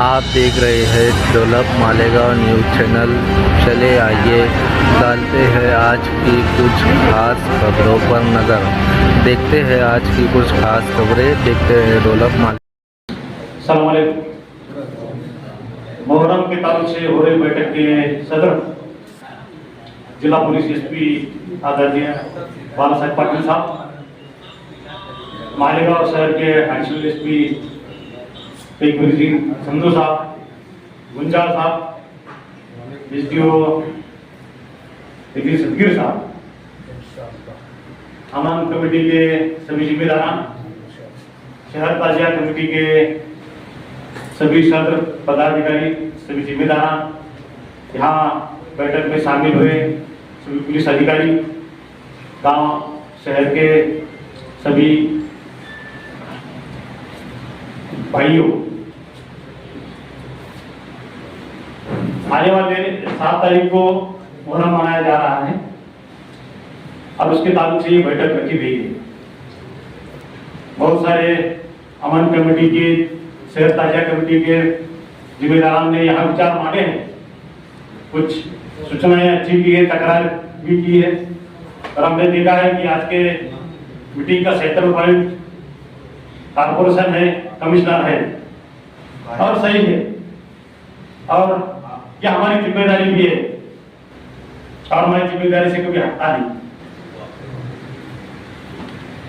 आप देख रहे हैं डेवलप मालेगांव न्यूज़ चैनल। चले आइए डालते हैं आज की कुछ खास खबरों पर नज़र। देखते हैं आज की कुछ खास खबरें। देखते हैं डेवलप मालेगांव। मोहर्रम के ताल्लुक से हो रही बैठक के सदर जिला पुलिस एसपी आदरणीय बाला साहेब पाटिल साहब, मालेगांव शहर के एडिशनल एसपी तेगवीर सिंह संधू साहब, गुंजाल साहब, एसडीओ सदगीर साहब, अमन कमेटी के सभी जिम्मेदारान, शहर ताजिया कमेटी के सभी सदर पदाधिकारी, सभी जिम्मेदारान, यहाँ बैठक में शामिल हुए सभी पुलिस अधिकारी, गांव शहर के सभी भाइयों, आने वाले 7 तारीख को मुहर्रम मनाया जा रहा है और उसके ताल्लुक से ये बैठक रखी गई है। बहुत सारे अमन कमेटी के, शहर ताजिया कमेटी के जिम्मेदारों ने यहाँ विचार मांगे हैं, कुछ सूचनाएं अच्छी की है, तकरार भी की है और हमने देखा है कि आज के मीटिंग का सेंट्रल पॉइंट कारपोरेशन है, कमिश्नर है और सही है और यह हमारी जिम्मेदारी भी है और मैं जिम्मेदारी से कभी हटता नहीं।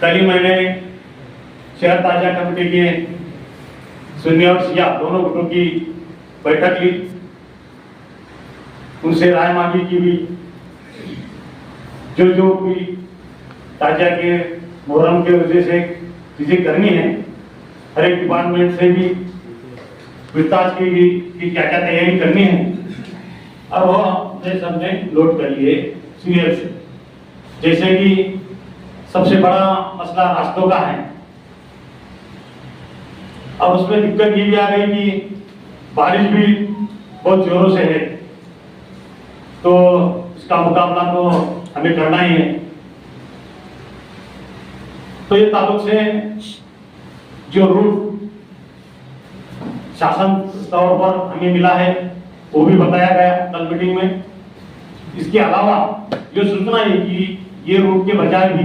कल ही मैंने शहर ताजिया कमेटी के सुन्नी और शिया दोनों गुटों की बैठक ली, उनसे राय मांगी कि भी जो भी ताजिया के मुहर्रम के वजह से चीजें करनी है, हर एक डिपार्टमेंट से भी पूछताछ की गई कि क्या क्या तैयारी करनी है और वो हमने सबने नोट कर लिए सीनियर से। जैसे कि सबसे बड़ा मसला रास्तों का है और उसमें दिक्कत ये भी आ गई कि बारिश भी बहुत जोरों से है, तो इसका मुकाबला तो हमें करना ही है। तो ये ताल्लुक से जो रूट शासन तौर पर हमें मिला है वो भी बताया गया कल मीटिंग में। इसके अलावा जो सूचना है कि ये रूट के बजाय भी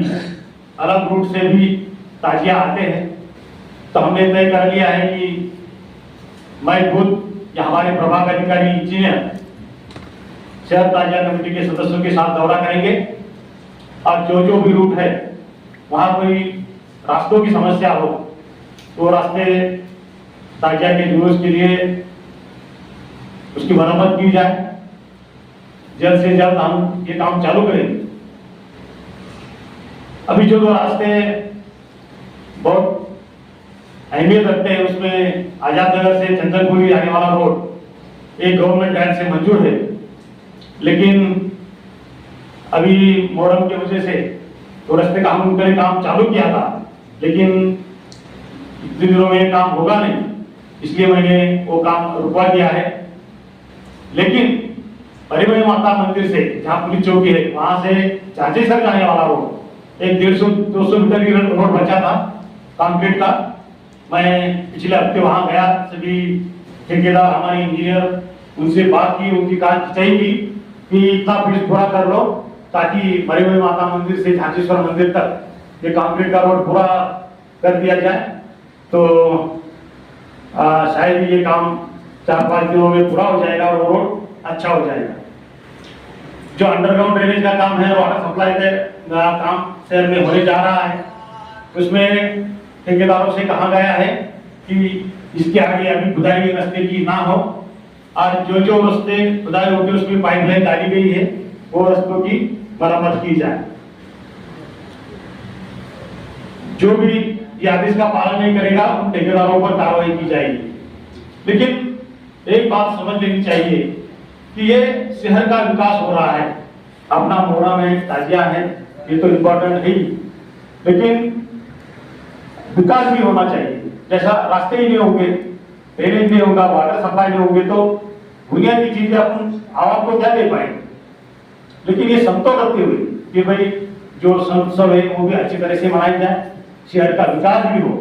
अलग रूट से भी ताजिया आते हैं, तो हमने तय कर लिया है कि मैं खुद या हमारे प्रभाग अधिकारी इंजीनियर शहर ताजिया कमेटी के सदस्यों के साथ दौरा करेंगे और जो भी रूट है वहां कोई रास्तों की समस्या हो तो रास्ते ताजिया के जुलूस के लिए उसकी मरम्मत की जाए। जल्द से जल्द हम ये काम चालू करेंगे। अभी जो रास्ते बहुत अहमियत रखते हैं उसमें आजाद नगर से चंदनपुरी आने वाला रोड एक गवर्नमेंट लैंड से मंजूर है, लेकिन अभी मुहर्रम की वजह से तो रास्ते का हमने काम चालू किया था, लेकिन इतने दिनों में काम होगा नहीं, इसलिए मैंने वो काम रुकवा दिया है। लेकिन परिवहन माता मंदिर से जहाँ पुलिस चौकी है वहां से झांसीसर जाने वाला रोड एक 150-200 मीटर की रोड बचा था कंक्रीट का। मैं पिछले हफ्ते वहां गया, सभी ठेकेदार हमारे इंजीनियर उनसे बात की, उनकी कहा चाहिए कि इतना ब्रिज पूरा कर लो ताकि परिवहन माता मंदिर से झांसीश्वर मंदिर तक ये कंक्रीट का रोड पूरा कर दिया जाए। तो शायद ये काम 4-5 दिनों में पूरा हो जाएगा और वो रोड अच्छा हो जाएगा। जो अंडरग्राउंड ड्रेनेज का काम है, वाटर सप्लाई का काम शहर में होने जा रहा है, उसमें ठेकेदारों से कहा गया है कि इसके आगे अभी खुदाई रास्ते की ना हो और जो रास्ते खुदाई होकर उसमें पाइपलाइन डाली गई है वो रास्तों की मरम्मत की जाए। जो भी ये आदेश का पालन नहीं करेगा उन ठेकेदारों पर कार्रवाई की जाएगी। लेकिन एक बात समझ लेनी चाहिए कि ये शहर का विकास हो रहा है, अपना मुहर्रम है, ताजिया है, ये तो इम्पोर्टेंट है, लेकिन विकास भी होना चाहिए। जैसा रास्ते ही नहीं होंगे, ड्रेनेज नहीं होगा, वाटर सप्लाई नहीं होंगे तो बुनियादी चीजें अपन आवाम को क्या दे पाएंगे। लेकिन ये समतोल रखते हुए कि भाई जो उत्सव है वो भी अच्छी तरह से मनाई जाए, शहर का विकास भी हो,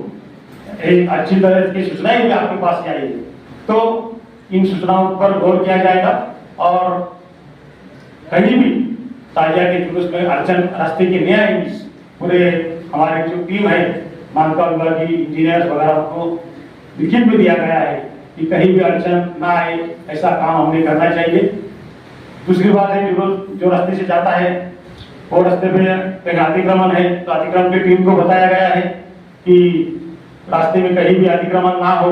एक अच्छी तरह की सूचनाएं भी आपके पास आई है। तो इन सूचनाओं पर गौर किया जाएगा और कहीं भी ताजिया के जुलूस में अड़चन रास्ते की नहीं आएगी। पूरे हमारी जो टीम है मानका विभाग की इंजीनियर वगैरह को लिखित में दिया गया है कि कहीं भी अड़चन ना आए, ऐसा काम हमें करना चाहिए। दूसरी बात है जो रास्ते से जाता है वो रास्ते पे कहीं अतिक्रमण है तो अतिक्रमण की टीम को बताया गया है कि रास्ते में कहीं भी अतिक्रमण ना हो।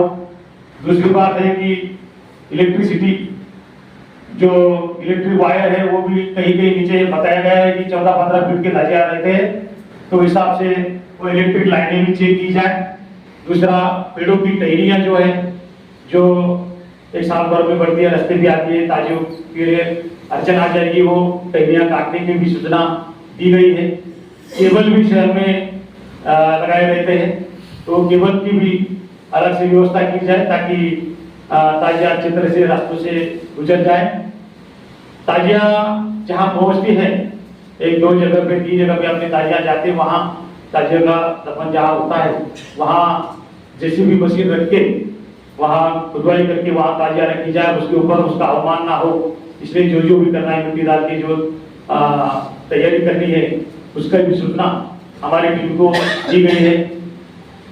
दूसरी बात है कि इलेक्ट्रिसिटी जो इलेक्ट्रिक वायर है वो भी कहीं कहीं नीचे बताया गया है कि 14-15 फीट के ताजिया रहते हैं, तो हिसाब से वो इलेक्ट्रिक लाइनें भी चेक की जाए। दूसरा, पेड़ों की टहनियाँ जो है जो एक साल भर में बढ़ती है, रास्ते भी आती है, ताजियों के लिए अड़चन आ जाएगी, वो टहनियाँ काटने की भी सूचना दी गई है। केबल भी शहर में लगाए रहते हैं, तो केबल की भी अलग से व्यवस्था की जाए ताकि ताजिया अच्छी तरह से रास्तों से गुजर जाए। ताजिया जहाँ पहुँचती है, 1-2 जगह पे 3 जगह पे अपने ताजिया जाते हैं, वहाँ ताजिया का दफन जहाँ होता है वहाँ जेसीबी मशीन रख के वहाँ खुदवाई करके वहाँ ताजिया रखी जाए, उसके ऊपर उसका अवमान ना हो, इसलिए जो भी करना है मिट्टी डाल के जो तैयारी करनी है उसका भी सूचना हमारी टीम को दी गई है।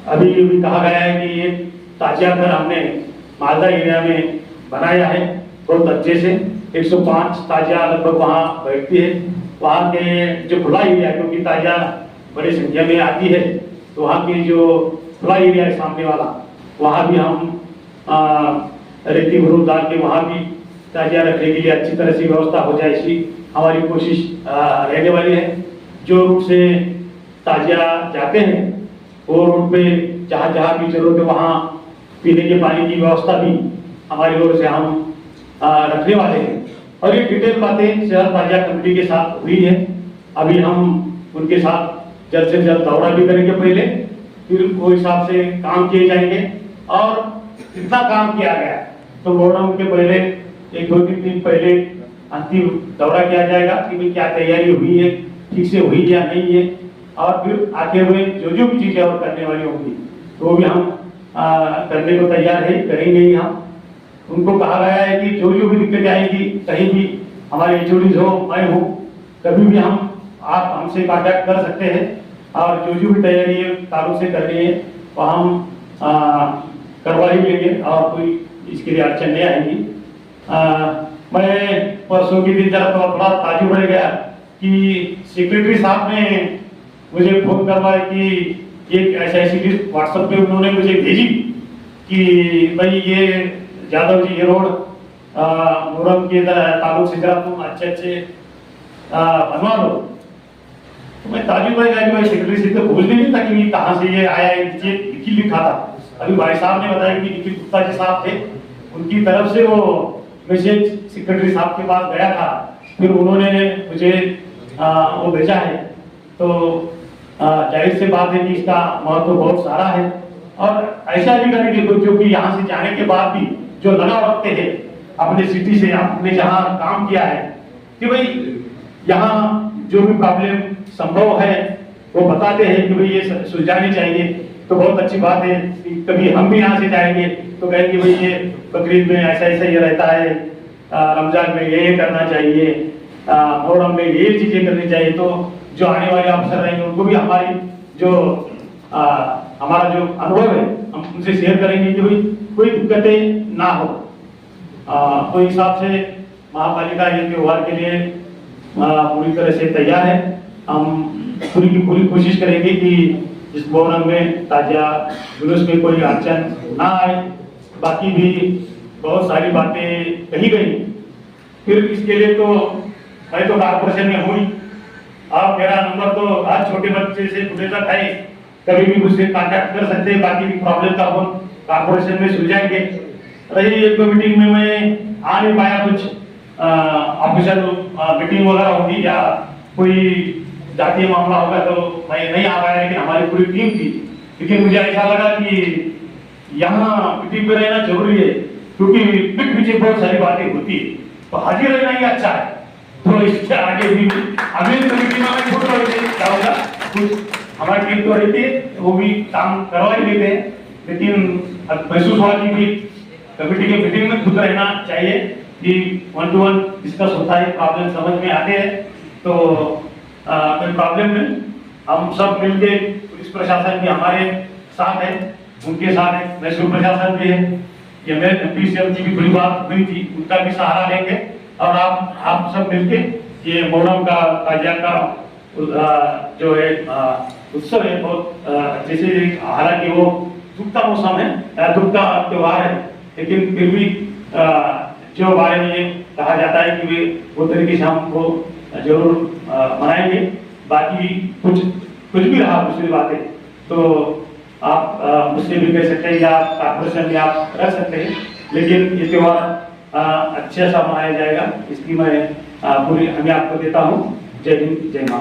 अभी भी कहा गया है कि एक ताजिया घर हमने मालदा एरिया में बनाया है बहुत अच्छे से, 105 ताजिया लगभग वहाँ बैठती है। वहाँ के जो खुला एरिया, क्योंकि ताजिया बड़ी संख्या में आती है, तो वहाँ के जो खुला एरिया है सामने वाला, वहाँ भी हम रेती भरूच डाल के वहाँ भी ताजिया रखने के लिए अच्छी तरह से व्यवस्था हो जाए, ऐसी हमारी कोशिश रहने वाली है। जो रूट से ताजिया जाते हैं वो रूट पे जहाँ जहाँ भी जरूरत है वहाँ पीने के पानी की व्यवस्था भी हमारी ओर से हम रखने वाले हैं। और ये डिटेल बातें शहर ताजिया कमेटी के साथ हुई है। अभी हम उनके साथ जल्द से जल्द दौरा भी करेंगे पहले, फिर वो हिसाब से काम किए जाएंगे। और कितना काम किया गया तो मोहर्रम के पहले 1-2 दिन पहले अंतिम दौरा किया जाएगा कि क्या तैयारी हुई है, ठीक से हुई या नहीं है, और फिर आगे हुए जो भी चीजें और करने वाली होंगी तो भी हम करने को तैयार है, करेंगे ही हम। उनको कहा गया है कि जो भी दिक्कतें आएगी, कहीं भी हमारे एचओडीज हो, मैं हूँ, कभी भी आप हमसे कांटेक्ट कर सकते हैं और जो भी तैयारी है तारुफ से करनी है वो हम करवा ही लेंगे और कोई इसके लिए अड़चन नहीं आएगी। मैं परसों के दिन जरा थोड़ा ताजुब रह गया कि सेक्रेटरी साहब ने मुझे फोन करवाया कि एक ऐसी लिस्ट व्हाट्सएप पे उन्होंने मुझे भेजी कि भाई ये यादव जी ये रोड मुहर्रम के ताल्लुक से जरा तुम अच्छे बनवा लो। तो मैं ताजुब रह गया कि भाई सेक्रेटरी से तो भूल नहीं था कि कहाँ से ये आया है, नीचे लिखा था। अभी भाई साहब ने बताया कि निखिल गुप्ता जी साहब थे, उनकी तरफ से वो मैसेज सेक्रेटरी साहब के पास गया था, फिर उन्होंने मुझे वो भेजा है। तो जाहिर से बात है कि इसका महत्व बहुत सारा है और ऐसा भी करेंगे जो कि यहाँ से जाने के बाद भी जो लगाव रखते हैं अपने सिटी से, आपने जहाँ काम किया है कि भाई यहाँ जो भी प्रॉब्लम संभव है वो बताते हैं कि भाई ये सुलझानी चाहिए। तो बहुत अच्छी बात है कि कभी हम भी यहाँ से जाएंगे तो कहेंगे भाई ये बकरीद में ऐसा ये रहता है, रमजान में ये करना चाहिए, मुहर्रम में ये चीजें करनी चाहिए। तो जो आने वाले अफसर रहेंगे उनको भी हमारी जो हमारा जो अनुभव है हम उनसे शेयर करेंगे कि भाई कोई दिक्कतें ना हो। तो हिसाब से महापालिका ये त्योहार के लिए पूरी तरह से तैयार है। हम पूरी की पूरी कोशिश करेंगे कि इस मुहर्रम में ताजिया जुलूस में कोई अड़चन ना आए। बाकी भी बहुत सारी बातें कही गई, फिर इसके लिए तो मैं तो कारपोरेशन में हूँ, आप मेरा नंबर तो आज छोटे बच्चे से बुढ़े तक है, कभी भी मुझसे कांटेक्ट कर सकते हैं। बाकी भी प्रॉब्लम का हम कारपोरेशन में सुलझाएंगे। रही एक मीटिंग में मैं आ नहीं पाया, कुछ ऑफिशियल मीटिंग वगैरह होगी या कोई जातीय मामला होगा तो मैं नहीं आ पाया, लेकिन हमारी पूरी टीम थी। लेकिन मुझे ऐसा लगा कि यहाँ मीटिंग में रहना जरूरी है, क्योंकि पीठ पीछे बहुत सारी बातें होती है, तो हाजिर रहना ही अच्छा है। तो इससे आगे भी अभी मीटिंग में छोड़ जाऊंगा, कुछ हमारी टीम तो रहती है वो भी काम करवा ही लेते हैं, लेकिन महसूस हुआ कि भी कमेटी के मीटिंग में खुद रहना चाहिए कि 1 to 1 डिस्कस होता है, प्रॉब्लम समझ में आते हैं तो कोई प्रॉब्लम नहीं, हम सब मिलके पुलिस प्रशासन भी हमारे साथ है, उनके साथ है, मैसूर प्रशासन भी है, ये मेरे एमपीसीएल की भी थोड़ी बात हुई थी, उनका भी सहारा लेंगे और आप सब मिलके ये मोहर्रम का ताजिया का जो है उत्सव है बहुत अच्छे से, हालांकि वो दुख का मौसम है, दुख का त्योहार है, लेकिन फिर भी जो बारे में ये कहा जाता है कि वे वो तरीके से हम वो जरूर मनाएंगे। बाकी कुछ भी रहा दूसरी बातें तो आप मुझसे भी कह सकते हैं या कॉर्पोरेशन में आप रख सकते हैं, लेकिन ये त्योहार अच्छे सा मनाया जाएगा, इसकी मैं पूरी हमें आपको देता हूँ। जय हिंद, जय मां।